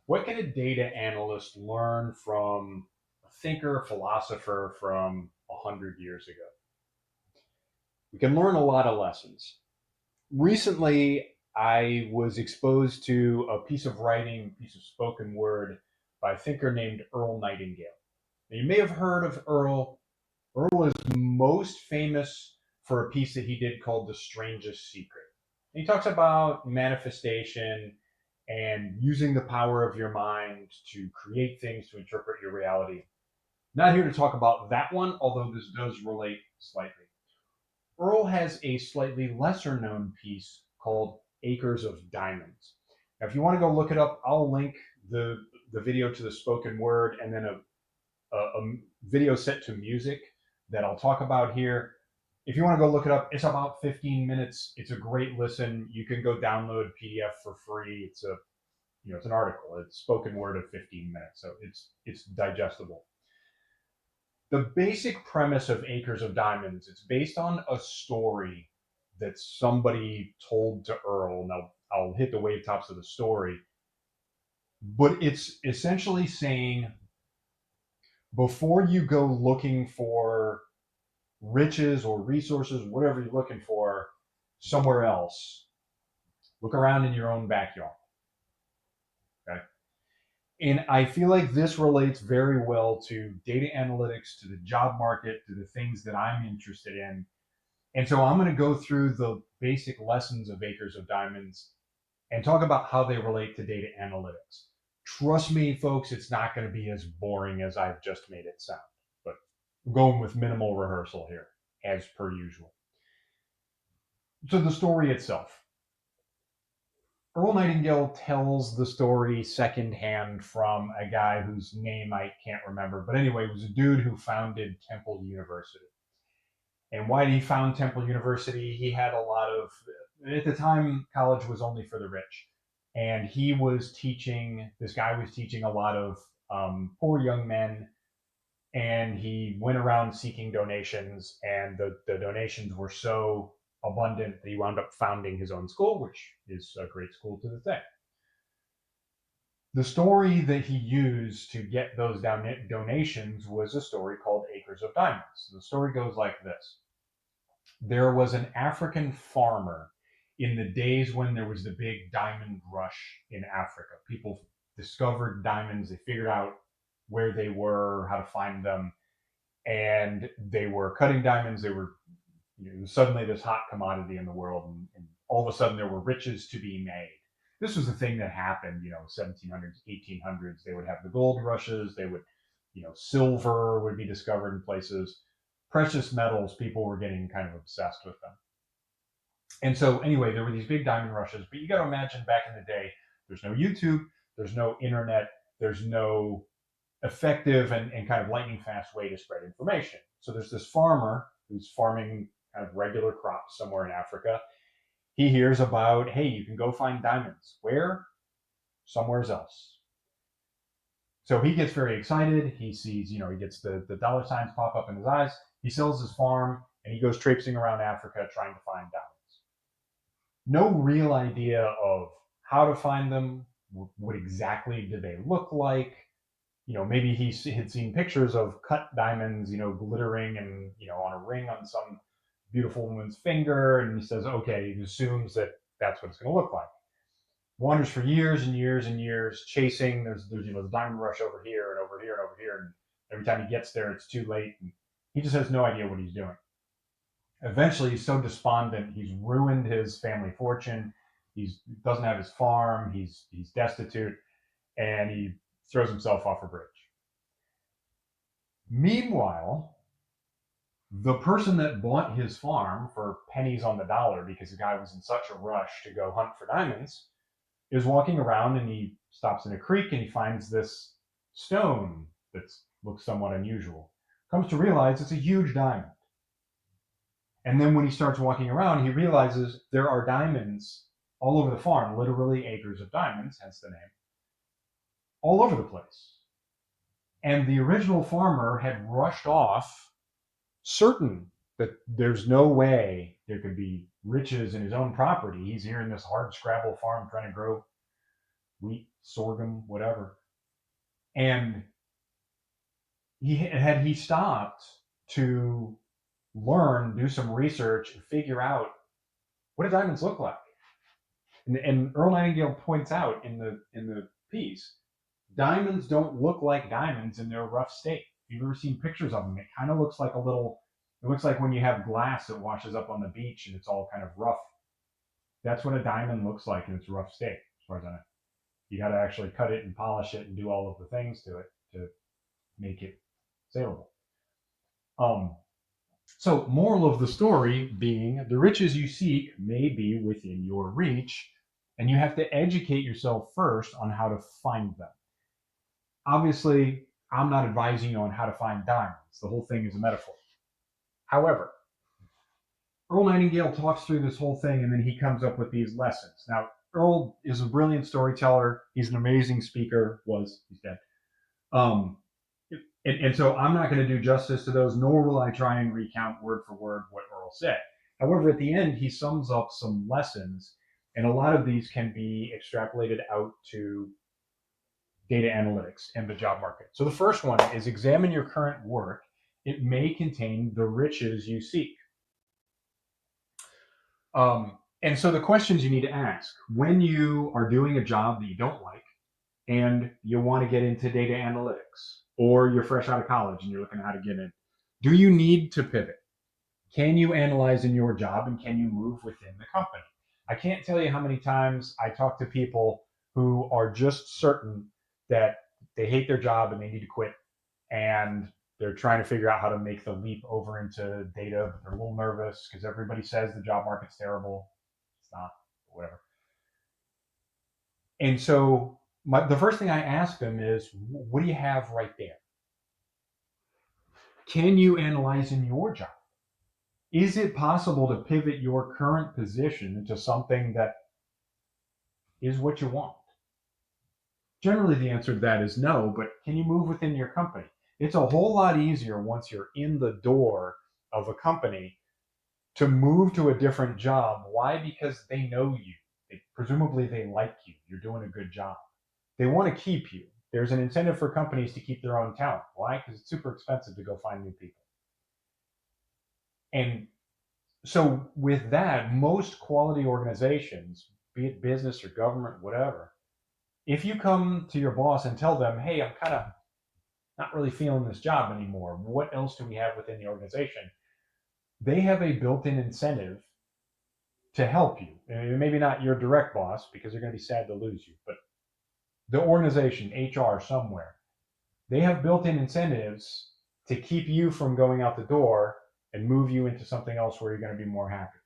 What can a data analyst learn from a thinker, philosopher from 100 years ago? We can learn a lot of lessons. Recently, I was exposed to a piece of writing, piece of spoken word by a thinker named Earl Nightingale. Now, you may have heard of Earl. Earl is most famous for a piece that he did called The Strangest Secret. And he talks about manifestation and using the power of your mind to create things, to interpret your reality. Not here to talk about that one, although this does relate slightly. Earl has a slightly lesser known piece called Acres of Diamonds. Now, if you want to go look it up, I'll link the video to the spoken word and then a video set to music that I'll talk about here. If you want to go look it up, it's about 15 minutes. It's a great listen. You can go download PDF for free. It's an article. It's spoken word of 15 minutes, so it's digestible. The basic premise of Acres of Diamonds, it's based on a story that somebody told to Earl. Now I'll hit the wave tops of the story, but it's essentially saying before you go looking for riches or resources, whatever you're looking for, somewhere else, look around in your own backyard. Okay. And I feel like this relates very well to data analytics, to the job market, to the things that I'm interested in. And so I'm going to go through the basic lessons of Acres of Diamonds and talk about how they relate to data analytics. Trust me, folks, it's not going to be as boring as I've just made it sound, but I'm going with minimal rehearsal here, as per usual. So the story itself. Earl Nightingale tells the story secondhand from a guy whose name I can't remember. But anyway, it was a dude who founded Temple University. And why he found Temple University, he had a lot of, at the time, college was only for the rich. And this guy was teaching a lot of poor young men. And he went around seeking donations, and the donations were so abundant that he wound up founding his own school, which is a great school to this day. The story that he used to get those donations was a story called Acres of Diamonds. The story goes like this. There was an African farmer in the days when there was the big diamond rush in Africa. People discovered diamonds, they figured out where they were, how to find them, and they were cutting diamonds. They were suddenly this hot commodity in the world, and all of a sudden there were riches to be made. This was a thing that happened, 1700s, 1800s. They would have the gold rushes. They would, silver would be discovered in places. Precious metals, people were getting kind of obsessed with them. And so, anyway, there were these big diamond rushes. But you got to imagine back in the day, there's no YouTube, there's no internet, there's no effective and kind of lightning fast way to spread information. So there's this farmer who's farming kind of regular crops somewhere in Africa. He hears about, hey, you can go find diamonds. Where? Somewhere else. So he gets very excited. He sees, he gets the dollar signs pop up in his eyes. He sells his farm and he goes traipsing around Africa trying to find diamonds. No real idea of how to find them. What exactly do they look like? Maybe he had seen pictures of cut diamonds, glittering and, on a ring on some beautiful woman's finger. And he says, okay, he assumes that that's what it's going to look like. Wanders for years and years and years chasing. There's the diamond rush over here and over here and over here. And every time he gets there, it's too late. And he just has no idea what he's doing. Eventually, he's so despondent, he's ruined his family fortune. He doesn't have his farm. He's destitute. And he throws himself off a bridge. Meanwhile, the person that bought his farm for pennies on the dollar because the guy was in such a rush to go hunt for diamonds is walking around, and he stops in a creek and he finds this stone that looks somewhat unusual. Comes to realize it's a huge diamond. And then when he starts walking around, he realizes there are diamonds all over the farm, literally acres of diamonds, hence the name, all over the place. And the original farmer had rushed off, certain that there's no way there could be riches in his own property. He's here in this hard scrabble farm trying to grow wheat, sorghum, whatever. And he stopped to learn, do some research, and figure out what do diamonds look like. And Earl Nightingale points out in the piece, diamonds don't look like diamonds in their rough state. If you've ever seen pictures of them, it kind of looks like a little. It looks like when you have glass that washes up on the beach and it's all kind of rough. That's what a diamond looks like in its rough state, as far as I know. You got to actually cut it and polish it and do all of the things to it to make it saleable. So, moral of the story being the riches you seek may be within your reach, and you have to educate yourself first on how to find them. Obviously, I'm not advising you on how to find diamonds. The whole thing is a metaphor. However, Earl Nightingale talks through this whole thing and then he comes up with these lessons. Now, Earl is a brilliant storyteller. He's an amazing speaker. He's dead. And so I'm not going to do justice to those, nor will I try and recount word for word what Earl said. However, at the end, he sums up some lessons, and a lot of these can be extrapolated out to data analytics and the job market. So the first one is examine your current work. It may contain the riches you seek. And so the questions you need to ask when you are doing a job that you don't like and you want to get into data analytics, or you're fresh out of college and you're looking at how to get in, do you need to pivot? Can you analyze in your job and can you move within the company? I can't tell you how many times I talk to people who are just certain that they hate their job and they need to quit, and they're trying to figure out how to make the leap over into data, but they're a little nervous because everybody says the job market's terrible. It's not, whatever. And so the first thing I ask them is, what do you have right there? Can you analyze in your job? Is it possible to pivot your current position into something that is what you want? Generally, the answer to that is no, but can you move within your company? It's a whole lot easier once you're in the door of a company to move to a different job. Why? Because they know you. Presumably, they like you. You're doing a good job. They want to keep you. There's an incentive for companies to keep their own talent. Why? Because it's super expensive to go find new people. And so with that, most quality organizations, be it business or government, whatever, if you come to your boss and tell them, hey, I'm kind of not really feeling this job anymore, what else do we have within the organization? They have a built-in incentive to help you. And maybe not your direct boss, because they're going to be sad to lose you, but the organization, HR, somewhere, they have built-in incentives to keep you from going out the door and move you into something else where you're going to be more happy.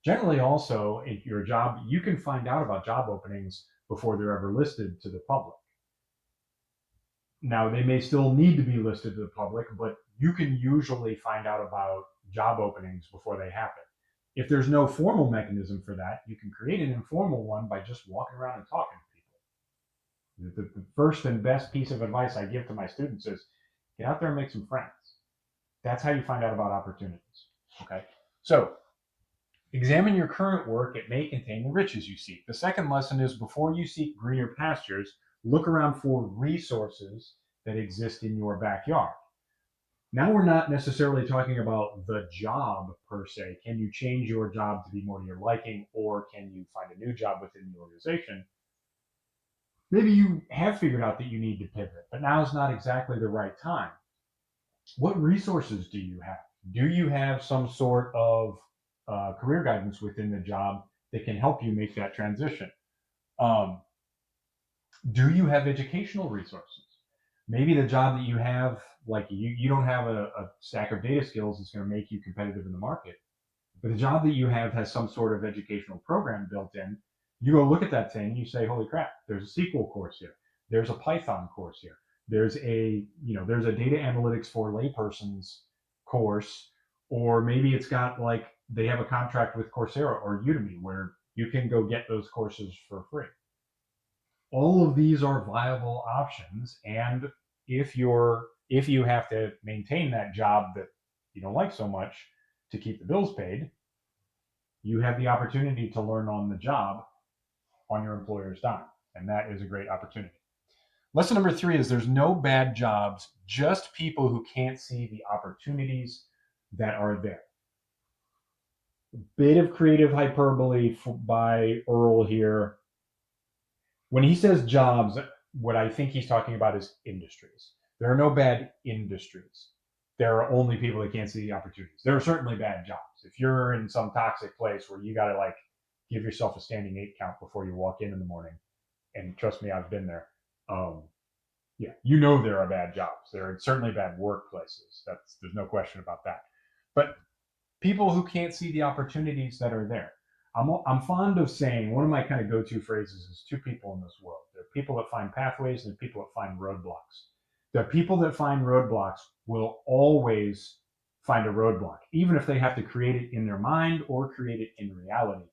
Generally, also, if you're a job, you can find out about job openings before they're ever listed to the public. Now, they may still need to be listed to the public, but you can usually find out about job openings before they happen. If there's no formal mechanism for that, you can create an informal one by just walking around and talking to people. The first and best piece of advice I give to my students is get out there and make some friends. That's how you find out about opportunities. Okay, so examine your current work. It may contain the riches you seek. The second lesson is before you seek greener pastures, look around for resources that exist in your backyard. Now we're not necessarily talking about the job per se. Can you change your job to be more to your liking, or can you find a new job within the organization? Maybe you have figured out that you need to pivot, but now is not exactly the right time. What resources do you have? Do you have some sort of career guidance within the job that can help you make that transition? Do you have educational resources? Maybe the job that you have, like you don't have a stack of data skills that's going to make you competitive in the market, but the job that you have has some sort of educational program built in. You go look at that thing and you say, holy crap, there's a SQL course here. There's a Python course here. There's a data analytics for laypersons course, or maybe it's got like they have a contract with Coursera or Udemy where you can go get those courses for free. All of these are viable options, and if you have to maintain that job that you don't like so much to keep the bills paid, you have the opportunity to learn on the job on your employer's dime. And that is a great opportunity. Lesson number 3 is there's no bad jobs, just people who can't see the opportunities that are there. A bit of creative hyperbole by Earl here. When he says jobs, what I think he's talking about is industries. There are no bad industries. There are only people that can't see the opportunities. There are certainly bad jobs. If you're in some toxic place where you got to like give yourself a standing 8 count before you walk in the morning, and trust me, I've been there. Yeah, you know there are bad jobs. There are certainly bad workplaces. There's no question about that. But people who can't see the opportunities that are there. I'm fond of saying one of my kind of go-to phrases is 2 people in this world. There are people that find pathways and people that find roadblocks. The people that find roadblocks will always find a roadblock, even if they have to create it in their mind or create it in reality.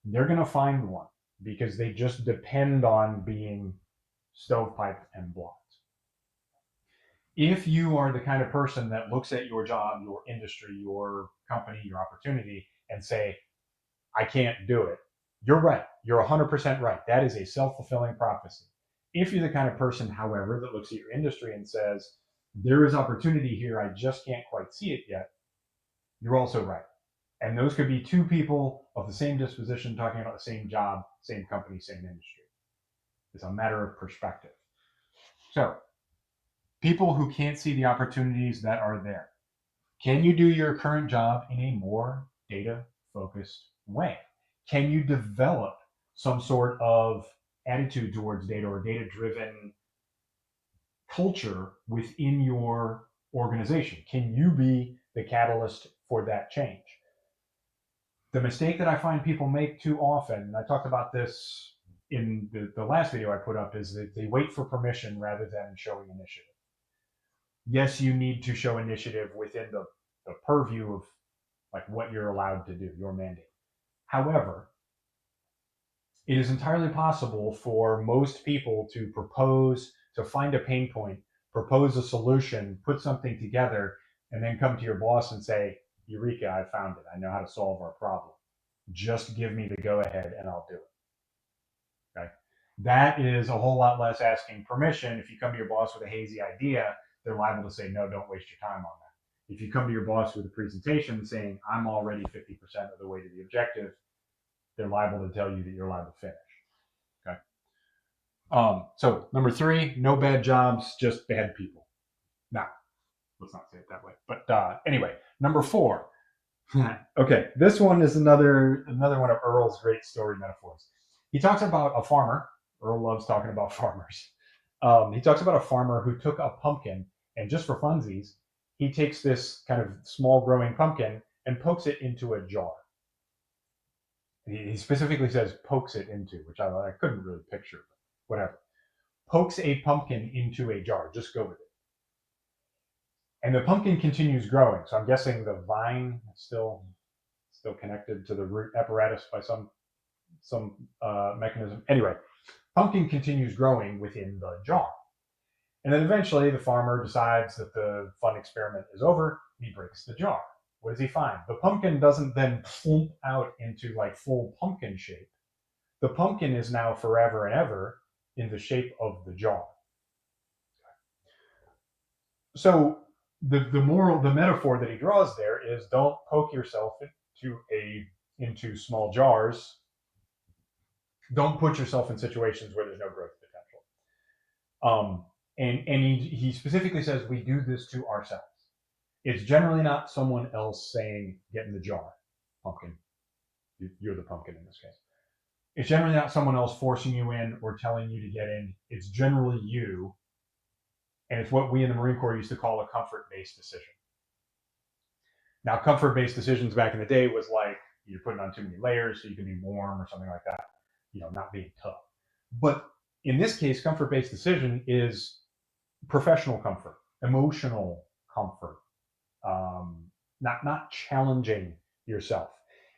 They're going to find one because they just depend on being stovepiped and blocked. If you are the kind of person that looks at your job, your industry, your company, your opportunity, and say, I can't do it, you're right. You're 100% right. That is a self-fulfilling prophecy. If you're the kind of person, however, that looks at your industry and says, there is opportunity here, I just can't quite see it yet, you're also right. And those could be 2 people of the same disposition talking about the same job, same company, same industry. It's a matter of perspective. So, people who can't see the opportunities that are there. Can you do your current job in a more data-focused way? Can you develop some sort of attitude towards data or data-driven culture within your organization? Can you be the catalyst for that change? The mistake that I find people make too often, and I talked about this in the last video I put up, is that they wait for permission rather than showing initiative. Yes, you need to show initiative within the purview of like what you're allowed to do, your mandate. However, it is entirely possible for most people to propose, to find a pain point, propose a solution, put something together, and then come to your boss and say, Eureka, I found it. I know how to solve our problem. Just give me the go ahead and I'll do it. Okay. That is a whole lot less asking permission. If you come to your boss with a hazy idea, they're liable to say, no, don't waste your time on that. If you come to your boss with a presentation saying, I'm already 50% of the way to the objective, they're liable to tell you that you're allowed to finish. Okay. So number 3, no bad jobs, just bad people. Now, let's not say it that way. But anyway, number 4. Okay, this one is another one of Earl's great story metaphors. He talks about a farmer. Earl loves talking about farmers. He talks about a farmer who took a pumpkin, and just for funsies, he takes this kind of small growing pumpkin and pokes it into a jar. He specifically says pokes it into, which I couldn't really picture, but whatever. Pokes a pumpkin into a jar. Just go with it. And the pumpkin continues growing. So I'm guessing the vine is still connected to the root apparatus by some mechanism. Anyway, pumpkin continues growing within the jar. And then eventually the farmer decides that the fun experiment is over. He breaks the jar. What does he find? The pumpkin doesn't then plump out into like full pumpkin shape. The pumpkin is now forever and ever in the shape of the jar. So the metaphor that he draws there is don't poke yourself into small jars. Don't put yourself in situations where there's no growth potential. And he specifically says we do this to ourselves. It's generally not someone else saying, get in the jar, pumpkin. You're the pumpkin in this case. It's generally not someone else forcing you in or telling you to get in. It's generally you. And it's what we in the Marine Corps used to call a comfort-based decision. Now, comfort-based decisions back in the day was like you're putting on too many layers so you can be warm or something like that, not being tough. But in this case, comfort-based decision is professional comfort, emotional comfort, not challenging yourself.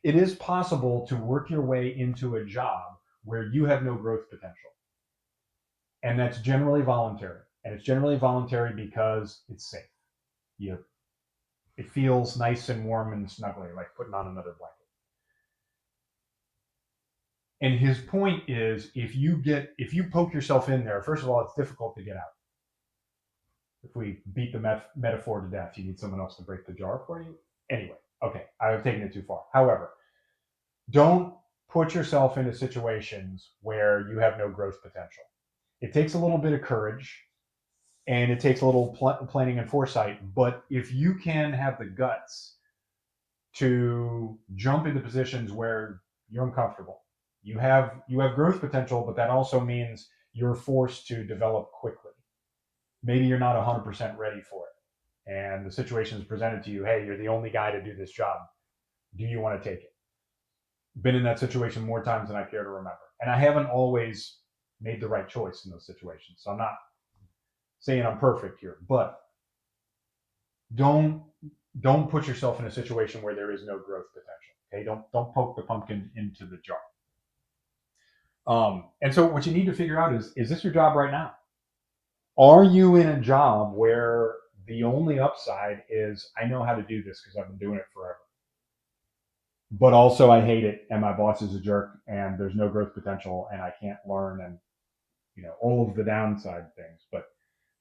It is possible to work your way into a job where you have no growth potential. And that's generally voluntary. And it's generally voluntary because it's safe. It feels nice and warm and snuggly, like putting on another blanket. And his point is, if you poke yourself in there, first of all, it's difficult to get out. If we beat the metaphor to death, you need someone else to break the jar for you. Anyway, okay, I've taken it too far. However, don't put yourself into situations where you have no growth potential. It takes a little bit of courage and it takes a little planning and foresight. But if you can have the guts to jump into positions where you're uncomfortable, you have growth potential, but that also means you're forced to develop quickly. Maybe you're not 100% ready for it, and the situation is presented to you. Hey, you're the only guy to do this job. Do you want to take it? Been in that situation more times than I care to remember, and I haven't always made the right choice in those situations. So I'm not saying I'm perfect here, but don't put yourself in a situation where there is no growth potential. Okay, don't poke the pumpkin into the jar. And so what you need to figure out is this your job right now? Are you in a job where the only upside is I know how to do this because I've been doing it forever, but also I hate it and my boss is a jerk and there's no growth potential and I can't learn and all of the downside things. But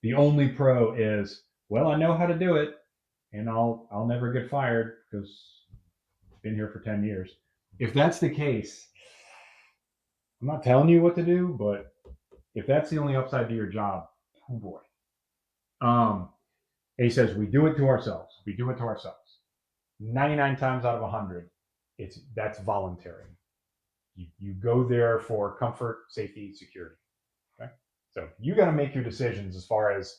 the only pro is, well, I know how to do it and I'll never get fired because I've been here for 10 years. If that's the case, I'm not telling you what to do, but if that's the only upside to your job, oh boy. He says we do it to ourselves. We do it to ourselves. 99 times out of 100, that's voluntary. You go there for comfort, safety, security. Okay, so you got to make your decisions as far as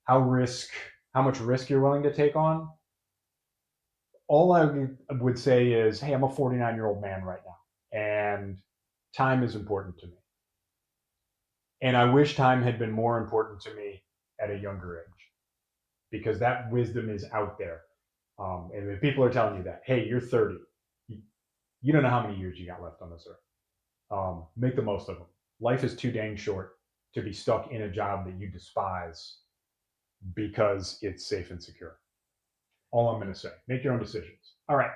how much risk you're willing to take on. All I would say is, hey, I'm a 49-year-old man right now, and time is important to me. And I wish time had been more important to me at a younger age, because that wisdom is out there. And if people are telling you that, hey, you're 30, you don't know how many years you got left on this earth. Make the most of them. Life is too dang short to be stuck in a job that you despise because it's safe and secure. All I'm going to say. Make your own decisions. All right.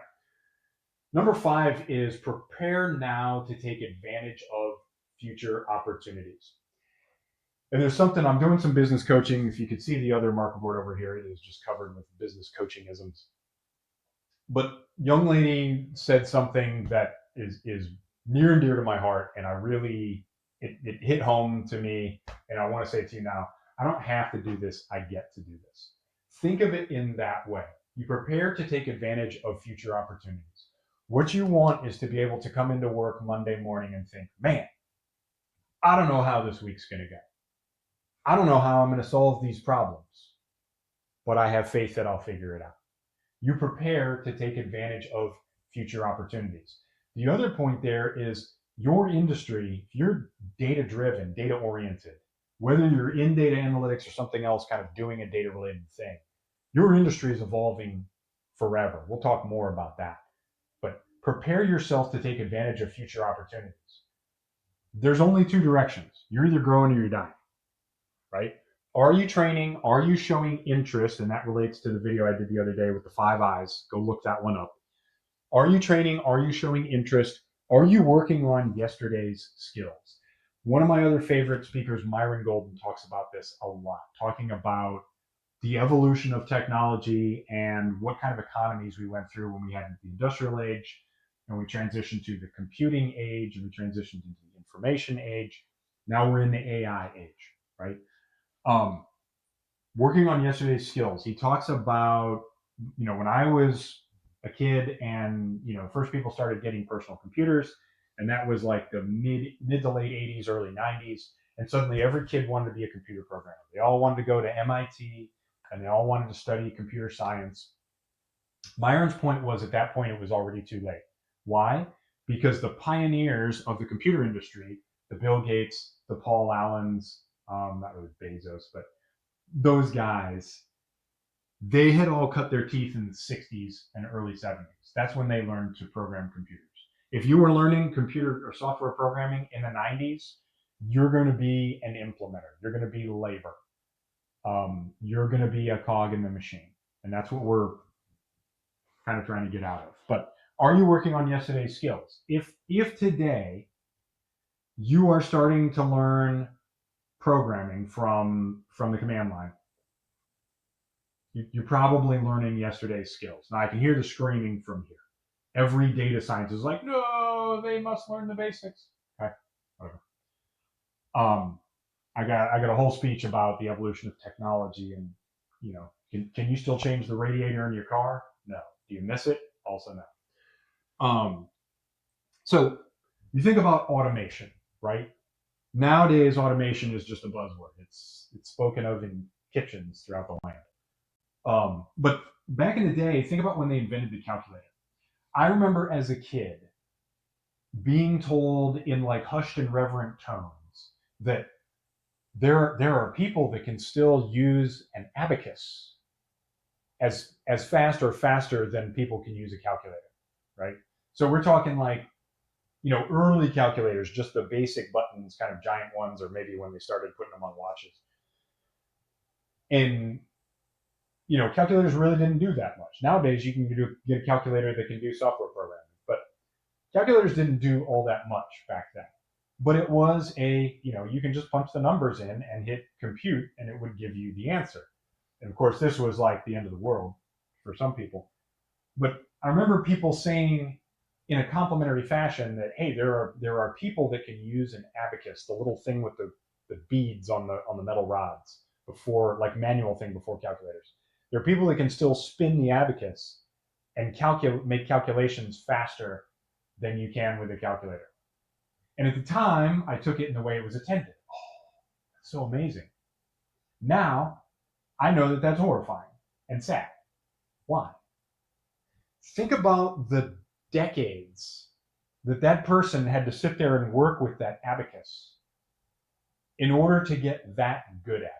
Number 5 is prepare now to take advantage of future opportunities. And there's something, I'm doing some business coaching. If you could see the other marker board over here, it is just covered with business coaching isms. But young lady said something that is near and dear to my heart, and I really it hit home to me, and I want to say it to you now. I don't have to do this, I get to do this. Think of it in that way. You prepare to take advantage of future opportunities. What you want is to be able to come into work Monday morning and think, man, I don't know how this week's going to go. I don't know how I'm going to solve these problems, but I have faith that I'll figure it out. You prepare to take advantage of future opportunities. The other point there is your industry, if you're data driven, data oriented, whether you're in data analytics or something else, kind of doing a data related thing, your industry is evolving forever. We'll talk more about that. But prepare yourself to take advantage of future opportunities. There's only 2 directions. You're either growing or you're dying, right? Are you training? Are you showing interest? And that relates to the video I did the other day with the 5 eyes. Go look that one up. Are you training? Are you showing interest? Are you working on yesterday's skills? One of my other favorite speakers, Myron Golden, talks about this a lot, talking about the evolution of technology and what kind of economies we went through when we had the industrial age and we transitioned to the computing age and we transitioned into the information age. Now we're in the AI age, right? Working on yesterday's skills. He talks about, when I was a kid and, first people started getting personal computers, and that was like the mid to late 80s, early 90s. And suddenly every kid wanted to be a computer programmer. They all wanted to go to MIT and they all wanted to study computer science. Myron's point was at that point, it was already too late. Why? Because the pioneers of the computer industry, the Bill Gates, the Paul Allens, not really Bezos, but those guys, they had all cut their teeth in the 60s and early 70s. That's when they learned to program computers. If you were learning computer or software programming in the 90s, you're going to be an implementer. You're going to be labor. You're going to be a cog in the machine. And that's what we're kind of trying to get out of. But are you working on yesterday's skills? If today You are starting to learn programming from the command line. You're probably learning yesterday's skills. Now I can hear the screaming from here. Every data scientist is like, no, they must learn the basics. Okay, whatever. Um, I got a whole speech about the evolution of technology, and can you still change the radiator in your car? No. Do you miss it? Also no. So you think about automation, right? Nowadays, automation is just a buzzword. It's spoken of in kitchens throughout the land. But back in the day, think about when they invented the calculator. I remember as a kid being told in like hushed and reverent tones that there are people that can still use an abacus as fast or faster than people can use a calculator, right? So we're talking like early calculators, just the basic buttons, kind of giant ones, or maybe when they started putting them on watches. And calculators really didn't do that much. Nowadays, you can get a calculator that can do software programming, but calculators didn't do all that much back then. But it was you can just punch the numbers in and hit compute, and it would give you the answer. And of course, this was like the end of the world for some people. But I remember people saying in a complimentary fashion that, hey, there are people that can use an abacus, the little thing with the beads on the metal rods, before, like, manual thing before calculators. There are people that can still spin the abacus and make calculations faster than you can with a calculator. And at the time, I took it in the way it was intended. Oh, that's so amazing. Now I know that that's horrifying and sad. Why? Think about the decades that person had to sit there and work with that abacus in order to get that good at it.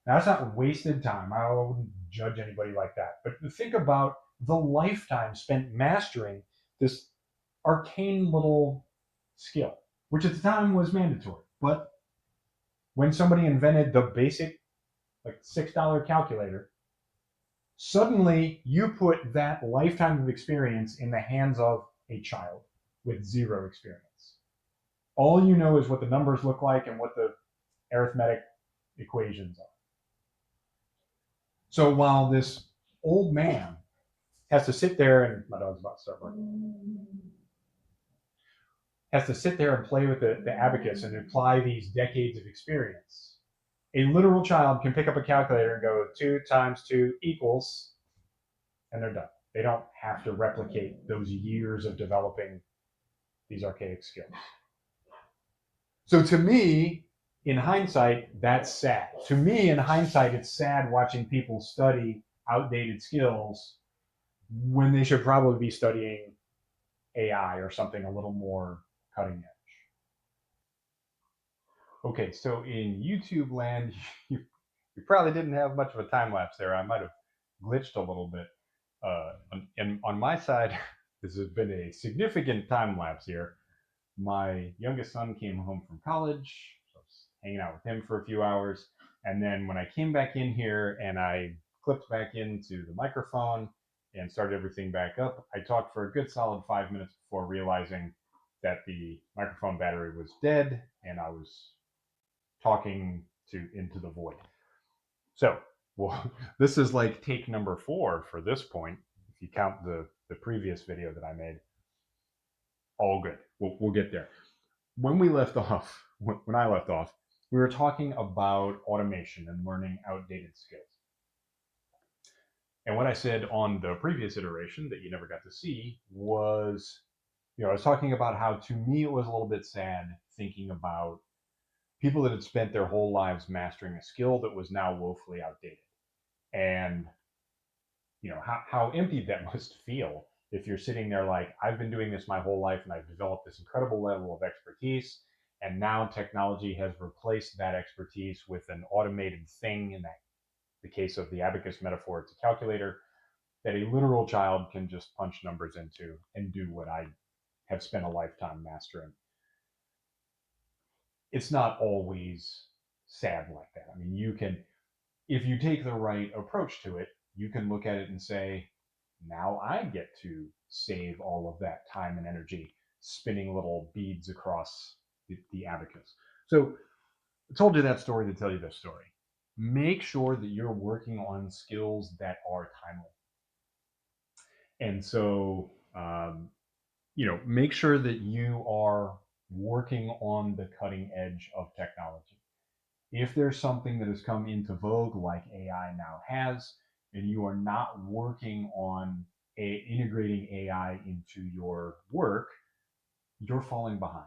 Now, that's not wasted time. I wouldn't judge anybody like that. But think about the lifetime spent mastering this arcane little skill, which at the time was mandatory. But when somebody invented the basic, like, $6 calculator, suddenly you put that lifetime of experience in the hands of a child with zero experience. All you know is what the numbers look like and what the arithmetic equations are. So while this old man has to sit there, and my dog's about to start barking, has to sit there and play with the abacus and apply these decades of experience, a literal child can pick up a calculator and go 2 times 2 equals, and they're done. They don't have to replicate those years of developing these archaic skills. So to me, in hindsight, that's sad. To me, in hindsight, it's sad watching people study outdated skills when they should probably be studying AI or something a little more cutting edge. Okay, so in YouTube land, you probably didn't have much of a time lapse there. I might have glitched a little bit. And on my side, this has been a significant time lapse here. My youngest son came home from college, so I was hanging out with him for a few hours. And then when I came back in here and I clipped back into the microphone and started everything back up, I talked for a good solid 5 minutes before realizing that the microphone battery was dead and I was talking into the void. So, well, this is like take number 4 for this point. If you count the previous video that I made, all good. We'll get there. When we left off, when I left off, we were talking about automation and learning outdated skills. And what I said on the previous iteration that you never got to see was, I was talking about how, to me, it was a little bit sad thinking about people that had spent their whole lives mastering a skill that was now woefully outdated. And how empty that must feel if you're sitting there like, I've been doing this my whole life and I've developed this incredible level of expertise, and now technology has replaced that expertise with an automated thing. In the case of the abacus metaphor, it's a calculator that a literal child can just punch numbers into and do what I have spent a lifetime mastering. It's not always sad like that. I mean, if you take the right approach to it, you can look at it and say, now I get to save all of that time and energy spinning little beads across the abacus. So I told you that story to tell you this story. Make sure that you're working on skills that are timely. And so, make sure that you are working on the cutting edge of technology. If there's something that has come into vogue like AI now has, and you are not working on integrating AI into your work, you're falling behind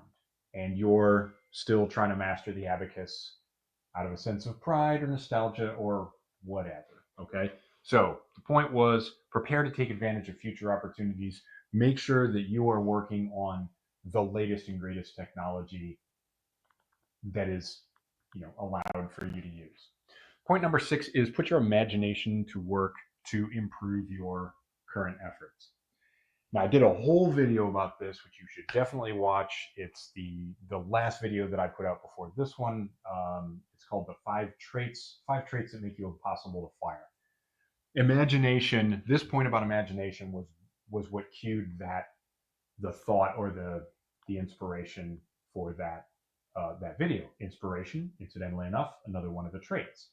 and you're still trying to master the abacus out of a sense of pride or nostalgia or whatever. Okay. So the point was prepare to take advantage of future opportunities. Make sure that you are working on the latest and greatest technology that is, allowed for you to use. Point number 6 is put your imagination to work to improve your current efforts. Now, I did a whole video about this, which you should definitely watch. It's the last video that I put out before this one. It's called the five traits that make you impossible to fire. Imagination. This point about imagination was what cued the thought or the inspiration for that video. Inspiration, incidentally enough, another one of the traits.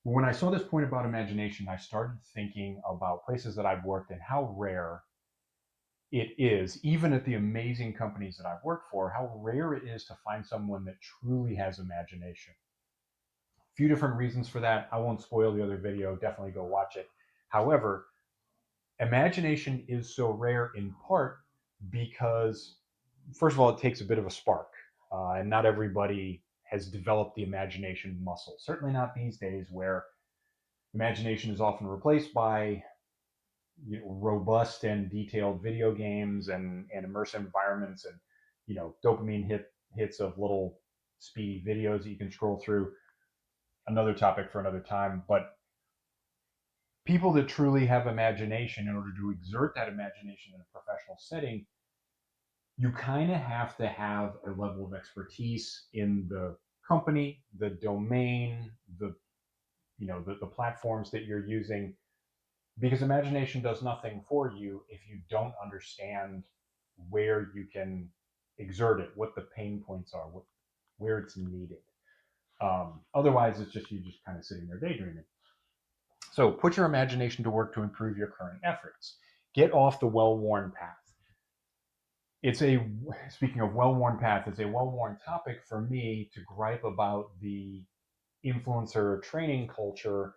When I saw this point about imagination, I started thinking about places that I've worked and how rare it is, even at the amazing companies that I've worked for, how rare it is to find someone that truly has imagination. A few different reasons for that. I won't spoil the other video. Definitely go watch it. However, imagination is so rare in part because, first of all, it takes a bit of a spark. And not everybody has developed the imagination muscle. Certainly not these days where imagination is often replaced by robust and detailed video games and immersive environments and dopamine hits of little speedy videos that you can scroll through. Another topic for another time. But people that truly have imagination, in order to exert that imagination in a professional setting, you kind of have to have a level of expertise in the company, the domain, the platforms that you're using, because imagination does nothing for you if you don't understand where you can exert it, what the pain points are, where it's needed. Otherwise, it's just you just kind of sitting there daydreaming. So put your imagination to work to improve your current efforts. Get off the well-worn path. Speaking of well-worn path, it's a well-worn topic for me to gripe about the influencer training culture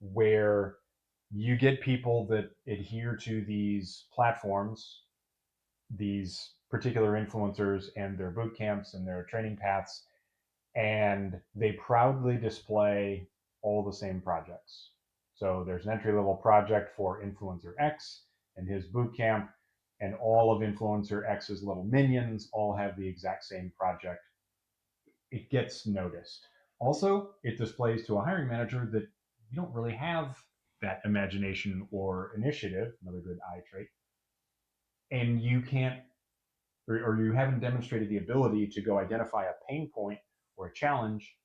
where you get people that adhere to these platforms, these particular influencers and their boot camps and their training paths, and they proudly display all the same projects. So there's an entry level project for influencer X and his boot camp, and all of influencer X's little minions all have the exact same project. It gets noticed. Also, it displays to a hiring manager that you don't really have that imagination or initiative, another good I trait, and you can't, or you haven't demonstrated the ability to go identify a pain point or a challenge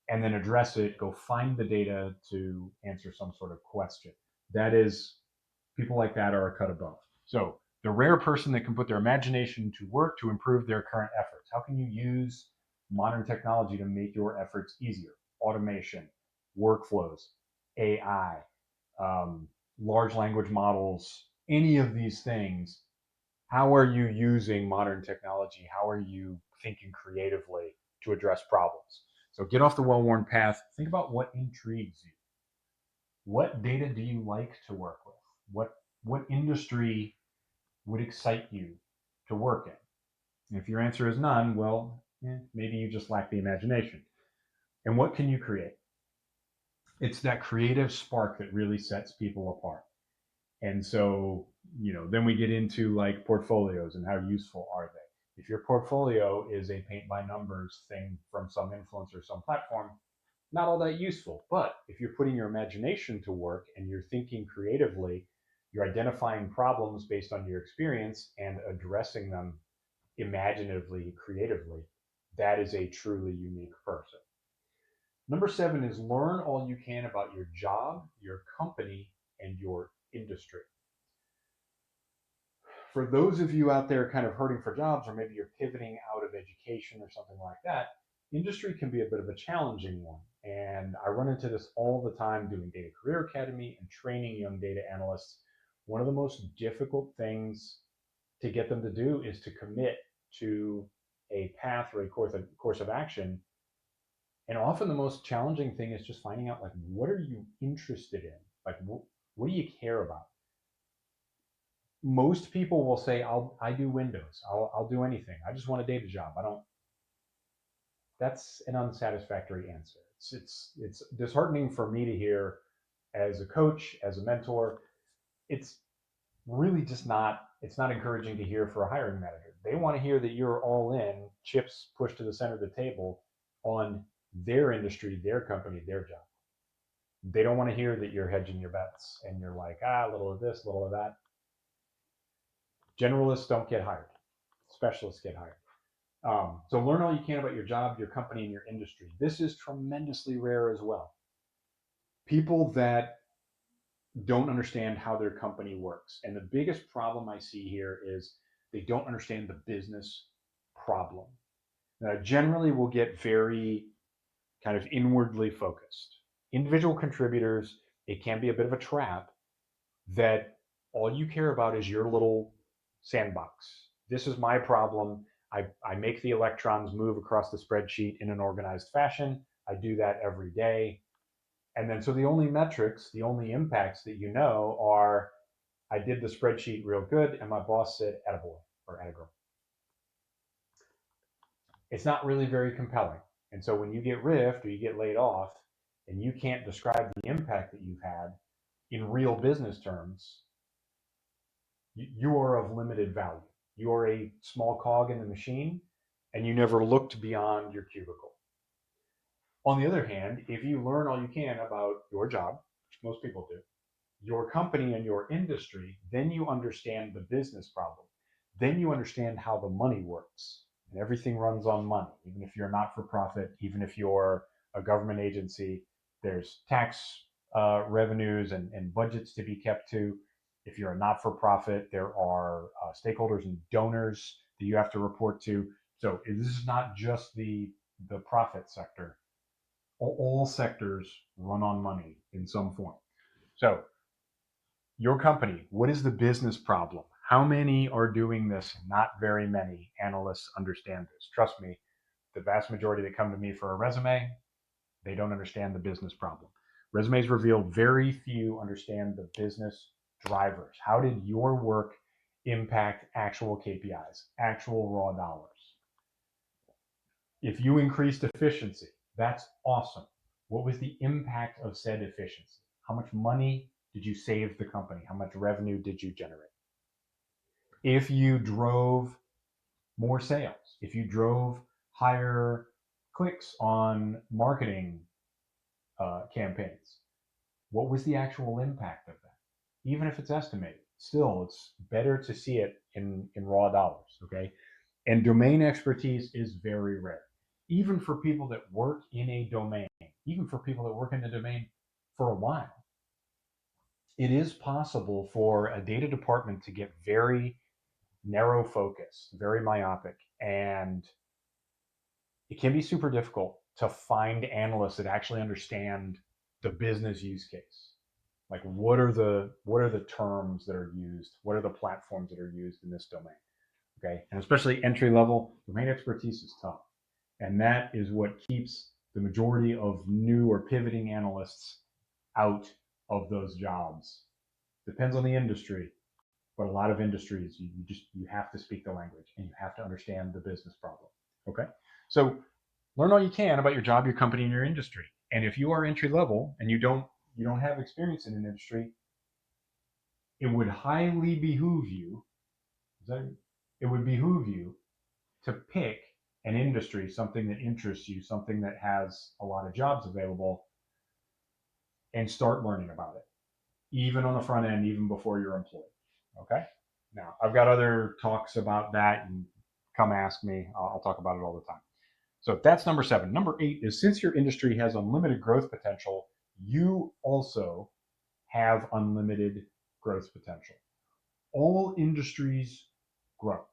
and then address it, go find the data to answer some sort of question. That is, people like that are a cut above. So the rare person that can put their imagination to work to improve their current efforts. How can you use modern technology to make your efforts easier? Automation, workflows, AI, large language models, any of these things. How are you using modern technology? How are you thinking creatively to address problems? So get off the well-worn path. Think about what intrigues you. What data do you like to work with? What industry would excite you to work in? And if your answer is none, well, maybe you just lack the imagination. And what can you create? It's that creative spark that really sets people apart. And so, then we get into like portfolios and how useful are they? If your portfolio is a paint by numbers thing from some influencer, some platform, not all that useful. But if you're putting your imagination to work and you're thinking creatively, you're identifying problems based on your experience and addressing them imaginatively, creatively, that is a truly unique person. Number 7 is learn all you can about your job, your company, and your industry. for those of you out there kind of hurting for jobs, or maybe you're pivoting out of education or something like that, industry can be a bit of a challenging one. And I run into this all the time doing Data Career Academy and training young data analysts. One of the most difficult things to get them to do is to commit to a path or a course of action. And often the most challenging thing is just finding out, like, what are you interested in? Like, what do you care about? Most people will say, I do Windows. I'll do anything. I just want a data job. I don't. That's an unsatisfactory answer. It's disheartening for me to hear as a coach, as a mentor. It's really just not. It's not encouraging to hear for a hiring manager. They want to hear that you're all in, chips pushed to the center of the table on their industry, their company, their job. They don't want to hear that you're hedging your bets and you're like, a little of this, a little of that. Generalists don't get hired. Specialists get hired. So learn all you can about your job, your company, and your industry. This is tremendously rare as well. People that don't understand how their company works. And the biggest problem I see here is they don't understand the business problem. Now, generally, we'll get very kind of inwardly focused. Individual contributors, it can be a bit of a trap that all you care about is your little sandbox. This is my problem. I make the electrons move across the spreadsheet in an organized fashion. I do that every day. And then, so the only metrics, the only impacts that you know are, I did the spreadsheet real good, and my boss said, attaboy or attagirl. It's not really very compelling. And so when you get riffed or you get laid off and you can't describe the impact that you've had in real business terms, you are of limited value. You are a small cog in the machine, and you never looked beyond your cubicle. On the other hand, if you learn all you can about your job, which most people do, your company and your industry, then you understand the business problem. Then you understand how the money works. And everything runs on money. Even if you're not for profit, even if you're a government agency, there's tax revenues and budgets to be kept to. If you're a not for profit, there are stakeholders and donors that you have to report to. So this is not just the profit sector. All sectors run on money in some form. So your company, what is the business problem? How many are doing this? Not very many analysts understand this. Trust me, the vast majority that come to me for a resume, they don't understand the business problem. Resumes reveal very few understand the business drivers. How did your work impact actual KPIs, actual raw dollars? If you increased efficiency, that's awesome. What was the impact of said efficiency? How much money did you save the company? How much revenue did you generate? If you drove more sales, if you drove higher clicks on marketing campaigns, what was the actual impact of that? Even if it's estimated, still, it's better to see it in raw dollars, okay? And domain expertise is very rare. Even for people that work in a domain, even for people that work in the domain for a while, it is possible for a data department to get very narrow focus, very myopic, and it can be super difficult to find analysts that actually understand the business use case. Like, what are the terms that are used? What are the platforms that are used in this domain? Okay, and especially entry level domain expertise is tough, and that is what keeps the majority of new or pivoting analysts out of those jobs. Depends on the industry, but a lot of industries you have to speak the language and you have to understand the business problem. Okay, so learn all you can about your job, your company, and your industry. And if you are entry level and you don't have experience in an industry, it would highly behoove you. It would behoove you to pick an industry, something that interests you, something that has a lot of jobs available, and start learning about it, even on the front end, even before you're employed. Okay. Now, I've got other talks about that, and come ask me. I'll talk about it all the time. So that's number 7. Number 8 is, since your industry has unlimited growth potential, you also have unlimited growth potential. all industries grow.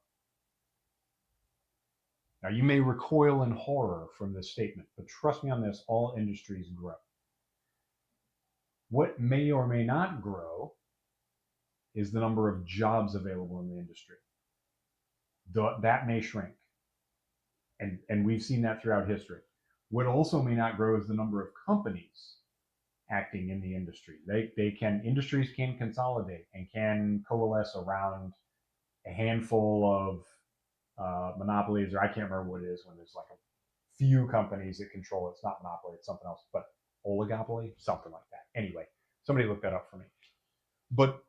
Now, you may recoil in horror from this statement, but trust me on this, all industries grow. What may or may not grow is the number of jobs available in the industry. That may shrink. And we've seen that throughout history. What also may not grow is the number of companies acting in the industry. Industries can consolidate and can coalesce around a handful of monopolies, or I can't remember what it is when there's like a few companies that control it. It's not monopoly, it's something else, but oligopoly, something like that. Anyway, somebody look that up for me. But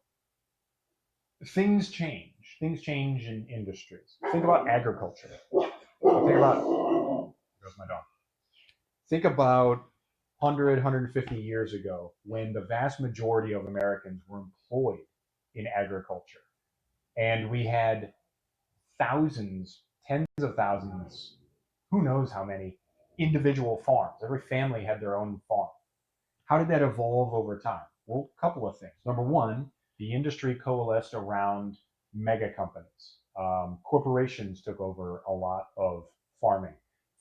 things change. Things change in industries. Think about agriculture. Think about, there's my dog. Think about 100, 150 years ago when the vast majority of Americans were employed in agriculture. And we had thousands, tens of thousands, who knows how many individual farms. Every family had their own farm. How did that evolve over time? Well, a couple of things. Number one, the industry coalesced around mega companies. Corporations took over a lot of farming.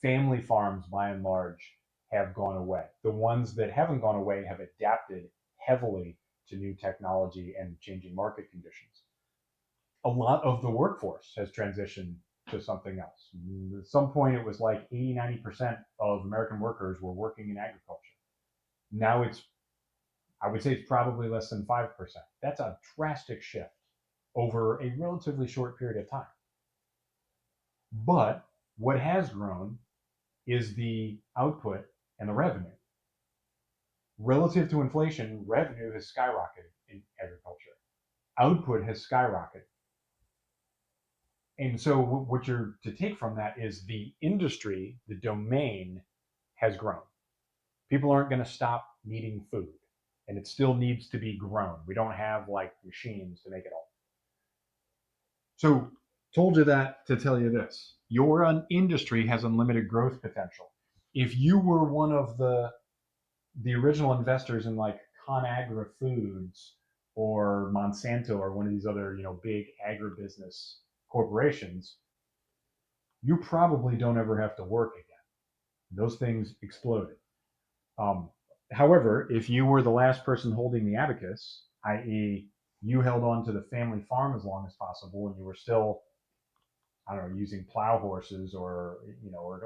Family farms, by and large, have gone away. The ones that haven't gone away have adapted heavily to new technology and changing market conditions. A lot of the workforce has transitioned to something else. At some point, it was like 80, 90% of American workers were working in agriculture. Now I would say it's probably less than 5%. That's a drastic shift over a relatively short period of time. But what has grown is the output and the revenue. Relative to inflation, revenue has skyrocketed in agriculture. Output has skyrocketed. And so what you're to take from that is the industry, the domain has grown. People aren't going to stop needing food, and it still needs to be grown. We don't have like machines to make it all. So told you that to tell you this. Your industry has unlimited growth potential. If you were one of the original investors in like ConAgra Foods or Monsanto or one of these other, big agribusiness corporations, you probably don't ever have to work again. Those things exploded. However, if you were the last person holding the abacus, i.e., you held on to the family farm as long as possible, and you were still, I don't know, using plow horses or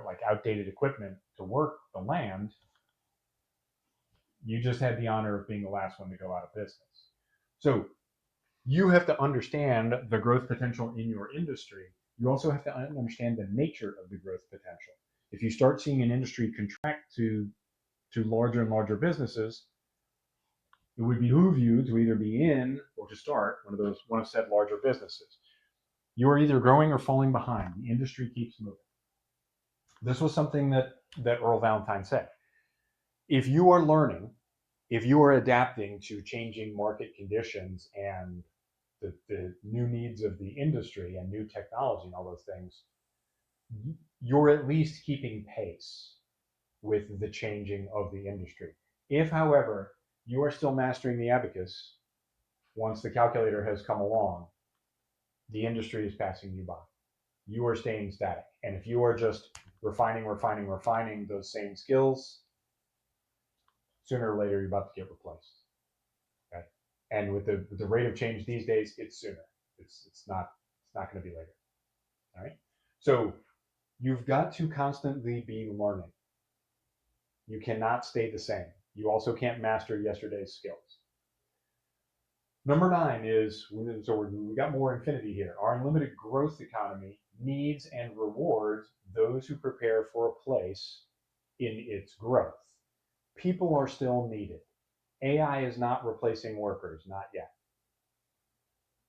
like outdated equipment to work the land, you just had the honor of being the last one to go out of business. So you have to understand the growth potential in your industry. You also have to understand the nature of the growth potential. If you start seeing an industry contract to larger and larger businesses, it would behoove you to either be in or to start one of said larger businesses. You are either growing or falling behind. The industry keeps moving. This was something that Earl Valentine said. If you are learning, if you are adapting to changing market conditions and the new needs of the industry and new technology and all those things, you're at least keeping pace with the changing of the industry. If, however, you are still mastering the abacus, once the calculator has come along, the industry is passing you by. You are staying static. And if you are just refining those same skills, sooner or later you're about to get replaced. Okay? And with the rate of change these days, it's sooner. It's not going to be later. All right. So you've got to constantly be learning. You cannot stay the same. You also can't master yesterday's skills. Number 9 is, so we got more infinity here. Our unlimited growth economy needs and rewards those who prepare for a place in its growth. People are still needed. AI is not replacing workers, not yet.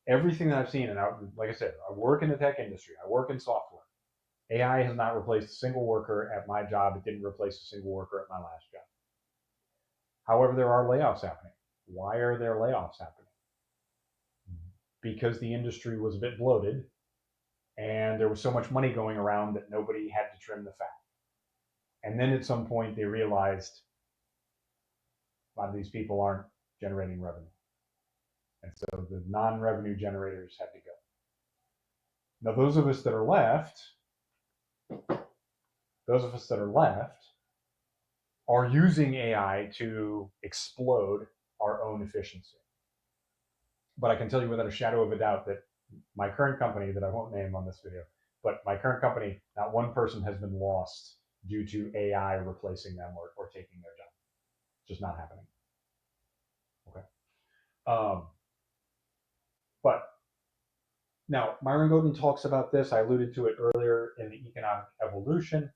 Everything that I've seen, and like I said, I work in the tech industry, I work in software. AI has not replaced a single worker at my job. It didn't replace a single worker at my last job. However, there are layoffs happening. Why are there layoffs happening? Because the industry was a bit bloated and there was so much money going around that nobody had to trim the fat. And then at some point they realized a lot of these people aren't generating revenue. And so the non-revenue generators had to go. Now, those of us that are left are using AI to explode our own efficiency. But I can tell you without a shadow of a doubt that my current company, that I won't name on this video, but my current company, not one person has been lost due to AI replacing them or taking their job. It's just not happening. Okay. But now, Myron Golden talks about this. I alluded to it earlier in the economic evolution.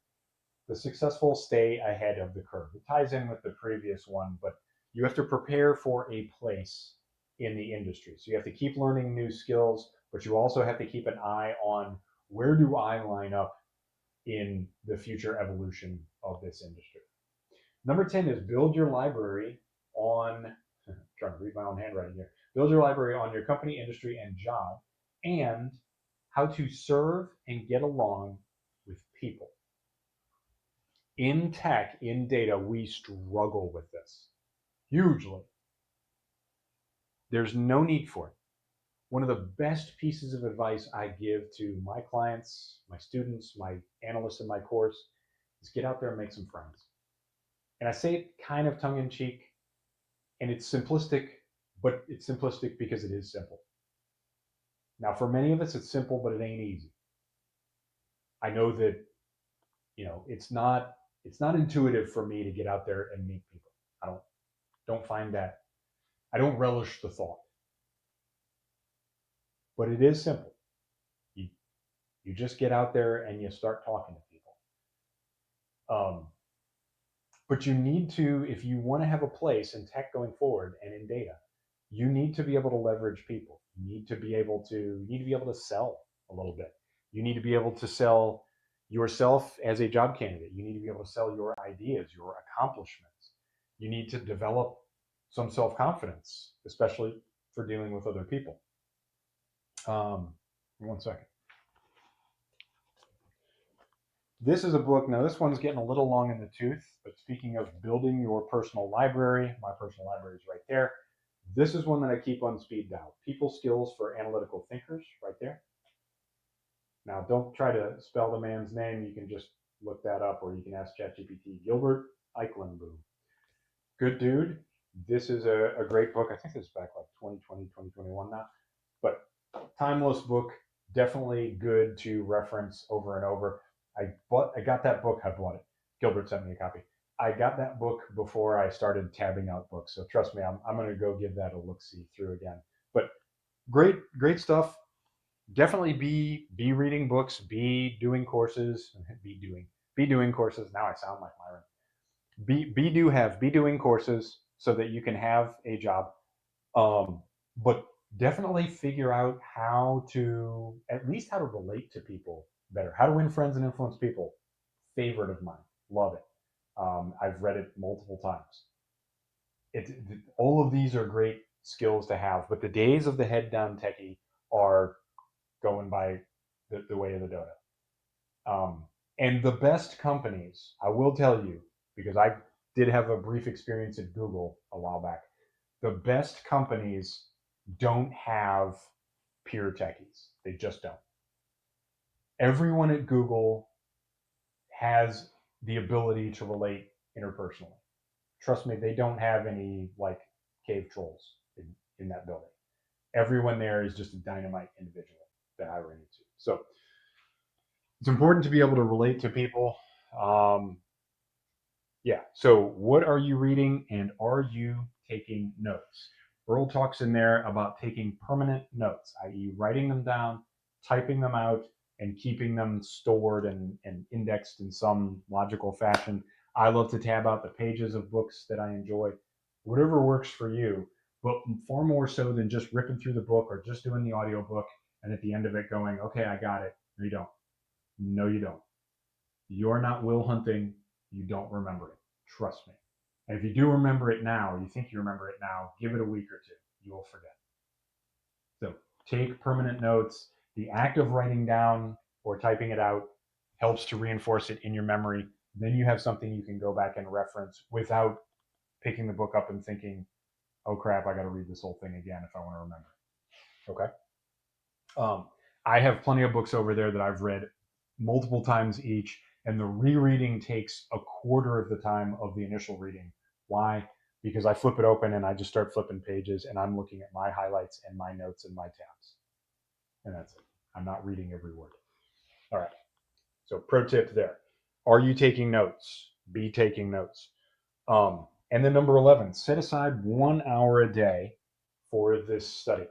The successful stay ahead of the curve. It ties in with the previous one, but you have to prepare for a place in the industry. So you have to keep learning new skills, but you also have to keep an eye on where do I line up in the future evolution of this industry. Number 10 is build your library on, I'm trying to read my own handwriting here, build your library on your company, industry, and job, and how to serve and get along with people. In tech, in data, we struggle with this hugely. There's no need for it. One of the best pieces of advice I give to my clients, my students, my analysts in my course is get out there and make some friends. And I say it kind of tongue in cheek, and it's simplistic, but it's simplistic because it is simple. Now, for many of us, it's simple, but it ain't easy. I know that, it's not intuitive for me to get out there and meet people. I don't find that. I don't relish the thought. But it is simple. You just get out there and you start talking to people. But you need to, if you want to have a place in tech going forward and in data, you need to be able to leverage people. You need to be able to sell a little bit. You need to be able to sell yourself as a job candidate. You need to be able to sell your ideas, your accomplishments. You need to develop some self-confidence, especially for dealing with other people. 1 second. This is a book. Now, this one's getting a little long in the tooth, but speaking of building your personal library, my personal library is right there. This is one that I keep on speed dial. People Skills for Analytical Thinkers, right there. Now, don't try to spell the man's name. You can just look that up, or you can ask ChatGPT. Gilbert Eichenboom. Good dude. This is a great book. I think this is back like 2020, 2021 now. But timeless book, definitely good to reference over and over. I got that book. I bought it. Gilbert sent me a copy. I got that book before I started tabbing out books. So trust me, I'm going to go give that a look-see through again. But great stuff. Definitely be reading books, be doing courses, be doing courses. Now I sound like Myron. Be doing courses so that you can have a job. But definitely figure out how to relate to people better, how to win friends and influence people. Favorite of mine. Love it. I've read it multiple times. All of these are great skills to have, but the days of the head down techie are going by the way of the dodo. And the best companies, I will tell you, because I did have a brief experience at Google a while back, the best companies don't have peer techies. They just don't. Everyone at Google has the ability to relate interpersonally. Trust me, they don't have any like cave trolls in that building. Everyone there is just a dynamite individual that I ran into. So it's important to be able to relate to people. Yeah. So what are you reading, and are you taking notes? Earl talks in there about taking permanent notes, i.e. writing them down, typing them out, and keeping them stored and indexed in some logical fashion. I love to tab out the pages of books that I enjoy. Whatever works for you, but far more so than just ripping through the book or just doing the audiobook and at the end of it going, okay, I got it. No, you don't. No, you don't. You're not Will Hunting. You don't remember it. Trust me. And if you do remember it now, or you think you remember it now, give it a week or two. You will forget. So take permanent notes. The act of writing down or typing it out helps to reinforce it in your memory. Then you have something you can go back and reference without picking the book up and thinking, oh crap, I got to read this whole thing again if I want to remember. Okay. I have plenty of books over there that I've read multiple times each, and the rereading takes a quarter of the time of the initial reading. Why? Because I flip it open and I just start flipping pages, and I'm looking at my highlights and my notes and my tabs. And that's it. I'm not reading every word. All right. So, pro tip there. Are you taking notes? Be taking notes. And then number 11, set aside 1 hour a day for this study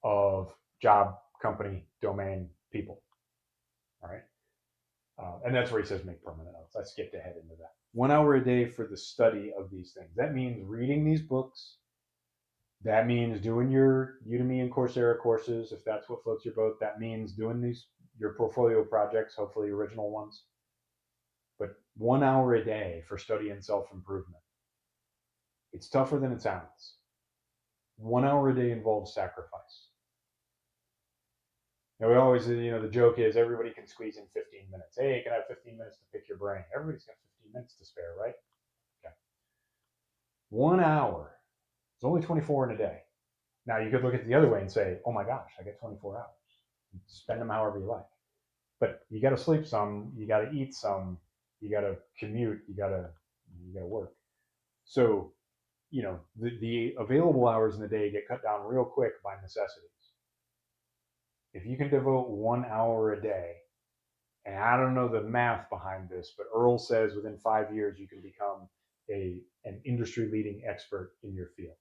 of job, company, domain, people. All right. And that's where he says make permanent notes. I skipped ahead into that. 1 hour a day for the study of these things. That means reading these books. That means doing your Udemy and Coursera courses, if that's what floats your boat. That means doing your portfolio projects, hopefully original ones. But 1 hour a day for study and self-improvement. It's tougher than it sounds. 1 hour a day involves sacrifice. Now we always, the joke is everybody can squeeze in 15 minutes. Hey, you can have 15 minutes to pick your brain. Everybody's got 15 minutes to spare, right? Okay. 1 hour. It's only 24 in a day. Now you could look at it the other way and say, oh my gosh, I get 24 hours. Spend them however you like. But you got to sleep some, you got to eat some, you got to commute, you got to work. So, the available hours in the day get cut down real quick by necessities. If you can devote 1 hour a day, and I don't know the math behind this, but Earl says within 5 years you can become an industry leading expert in your field.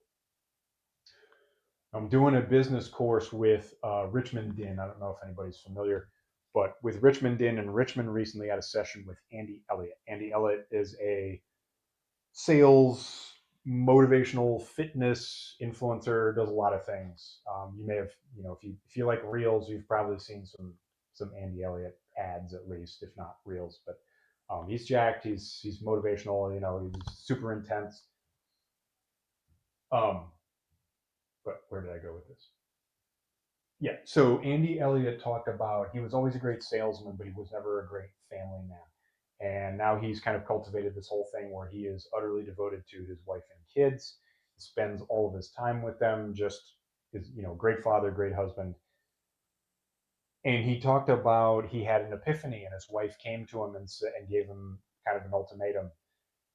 I'm doing a business course with Richmond Din. I don't know if anybody's familiar, but with Richmond Din, and Richmond recently had a session with Andy Elliott. Andy Elliott is a sales, motivational fitness influencer, does a lot of things. You may have, if you like reels, you've probably seen some Andy Elliott ads at least, if not reels. But he's jacked. He's motivational. He's super intense. But where did I go with this? Yeah. So Andy Elliott talked about he was always a great salesman, but he was never a great family man. And now he's kind of cultivated this whole thing where he is utterly devoted to his wife and kids. He spends all of his time with them, just is, great father, great husband. And he talked about he had an epiphany, and his wife came to him and gave him kind of an ultimatum,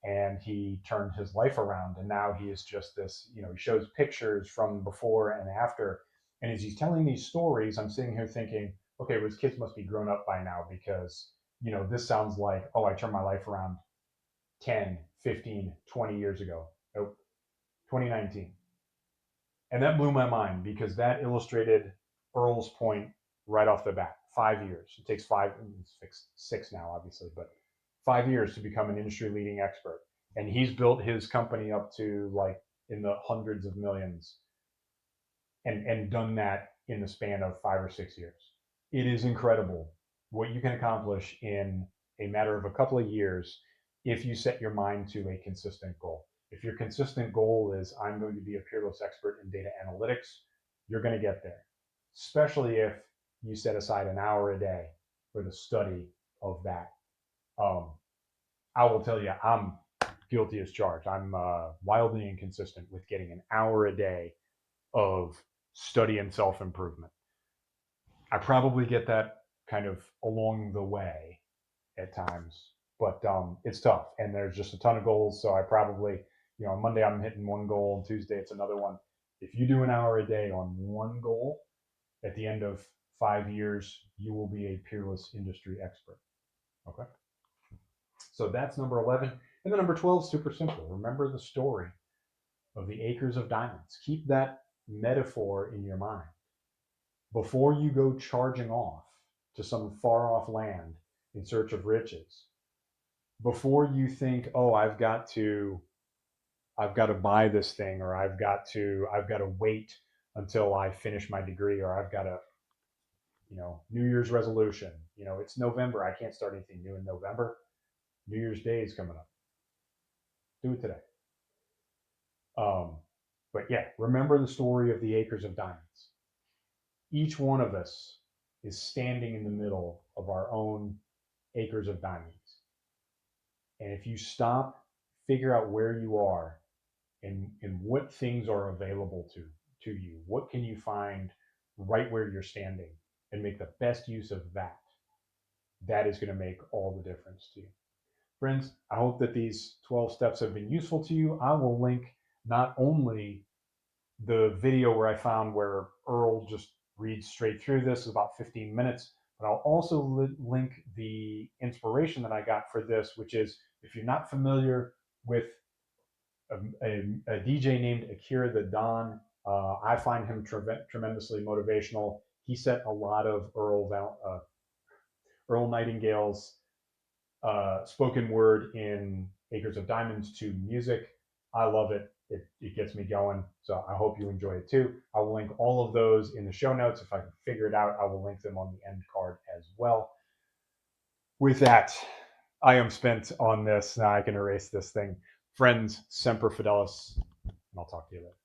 and he turned his life around. And now he is just this, he shows pictures from before and after. And as he's telling these stories, I'm sitting here thinking, okay, well, his kids must be grown up by now, because this sounds like, oh, I turned my life around 10, 15, 20 years ago. Nope, 2019. And that blew my mind, because that illustrated Earl's point right off the bat. 5 years. It takes it's 6 now, obviously, but 5 years to become an industry leading expert. And he's built his company up to like in the hundreds of millions, and done that in the span of 5 or 6 years. It is incredible what you can accomplish in a matter of a couple of years if you set your mind to a consistent goal. If your consistent goal is, I'm going to be a peerless expert in data analytics, you're going to get there, especially if you set aside an hour a day for the study of that. I will tell you, I'm guilty as charged. I'm wildly inconsistent with getting an hour a day of study and self-improvement. I probably get that kind of along the way at times, but it's tough, and there's just a ton of goals. So I probably, on Monday I'm hitting one goal, and Tuesday it's another one. If you do an hour a day on one goal, at the end of 5 years, you will be a peerless industry expert. Okay. So that's number 11. And then number 12 is super simple. Remember the story of the acres of diamonds. Keep that metaphor in your mind. Before you go charging off to some far off land in search of riches, before you think, oh, I've got to buy this thing, or I've got to wait until I finish my degree, or I've got a New Year's resolution. It's November. I can't start anything new in November. New Year's Day is coming up. Do it today. But yeah, remember the story of the acres of diamonds. Each one of us is standing in the middle of our own acres of diamonds. And if you stop, figure out where you are, and what things are available to you. What can you find right where you're standing and make the best use of that? That is going to make all the difference to you. Friends, I hope that these 12 steps have been useful to you. I will link not only the video where I found where Earl just reads straight through this, is about 15 minutes, but I'll also link the inspiration that I got for this, which is if you're not familiar with a DJ named Akira the Don, I find him tremendously motivational. He set a lot of Earl Nightingale's spoken word in Acres of Diamonds to music. I love it. It gets me going. So I hope you enjoy it too. I will link all of those in the show notes. If I can figure it out, I will link them on the end card as well. With that, I am spent on this. Now I can erase this thing. Friends, Semper Fidelis, and I'll talk to you later.